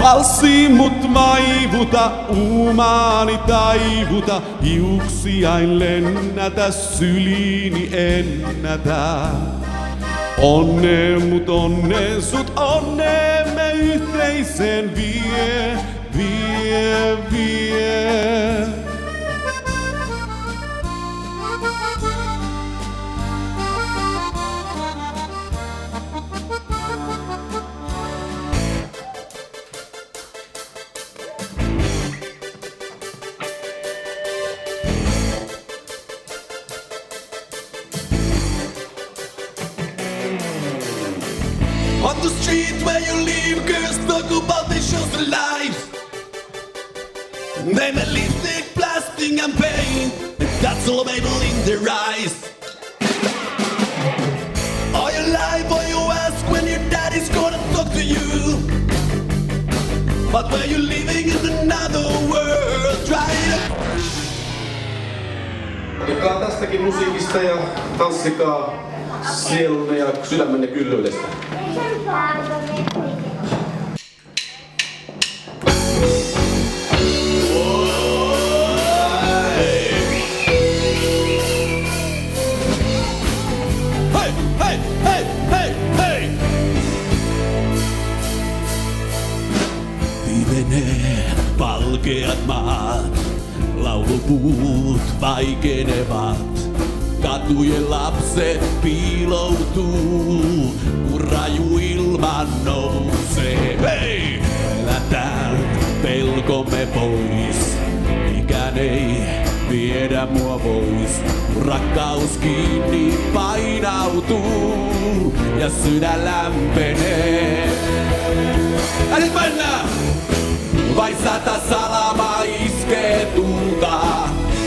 Valssi mut vaivuta, umaani taivuta, hiuksiain lennätä, syliini ennätä. Onne mut onne sut onneemme yhteiseen vie, vie, vie. On the street where you live, girls talk about their social lives. They make lipstick, plastic and paint, and that's all available in their eyes. Are you alive or you ask when your daddy's gonna talk to you? But where you living in another world, try to... Jatkaa tästäkin musiikista ja tanssikaa sielunne ja sydämenne kyllyydestä. Viimenee valkeat maat, laulupuut vaikenevat. Katujen lapset piiloutuu, kun raju ilman nousee. Hei! Elätään pelkomme pois, mikään ei viedä mua pois. Kun rakkaus kiinni painautuu ja sydän lämpenee. Ja nyt mennään! Vai 100 salamaa iskee tulta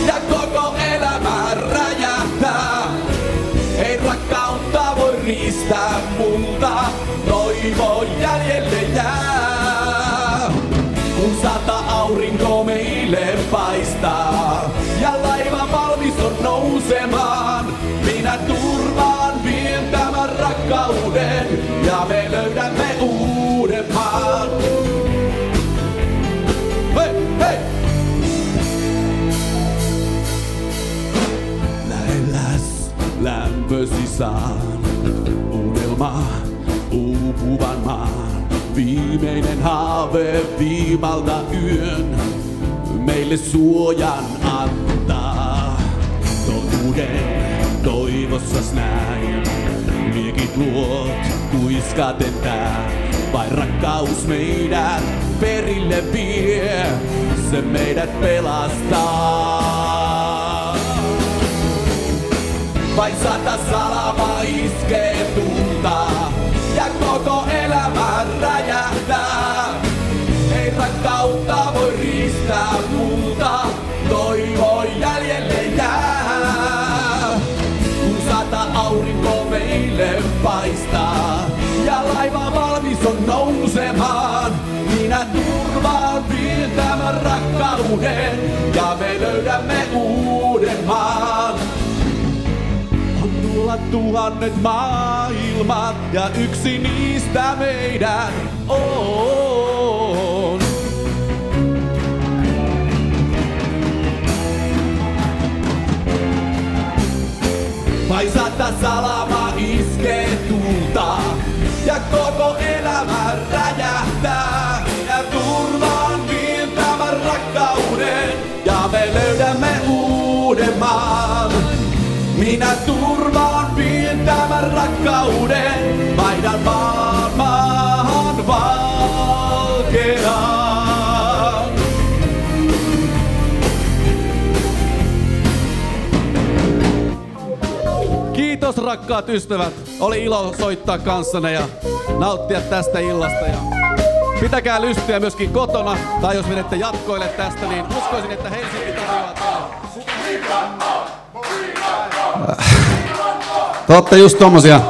ja koko elämä räjähtää. Ei rakkautta voi riistää multa, toivo jäljelle jää. Kun 100 aurinko meille paistaa ja laiva valmis on nousemaan, minä turvaan vien tämän rakkauden ja me löydämme uuden maan. Hei! Lähelläs lämpösi saan, unelma uupuvan maan. Viimeinen haave viimalta yön meille suojan antaa. Totuuden toivossas näin, liekit luot kuiskaten tää. Vain rakkaus meidät perille vie, se meidät pelastaa. Vain 100 salamaa iskee tulta ja koko elämä räjähtää. Ei rakkautta voi riistää multa, toivo jäljelle jää. Kun 100 aurinko meille paistaa ja laiva valmis on nousemaan, minä turvaan vien tämän rakkauden ja me löydämme uuden maan. On tulla 1000 maailmat ja yksi niistä meidän on. Vai 100 salamaa iskee tulta ja koko elämä räjähtää. Ja turvaan vien tämän rakkauden ja me löydämme uuden maan. Minä turvaan vien tämän rakkauden, vaihdan maailman valkeaan. Kiitos rakkaat ystävät, oli ilo soittaa kanssanne ja nauttia tästä illasta. Ja pitäkää lystiä myöskin kotona, tai jos menette jatkoille tästä, niin uskoisin, että Helsinki tarjoaa teille. Te ootte just tommosia.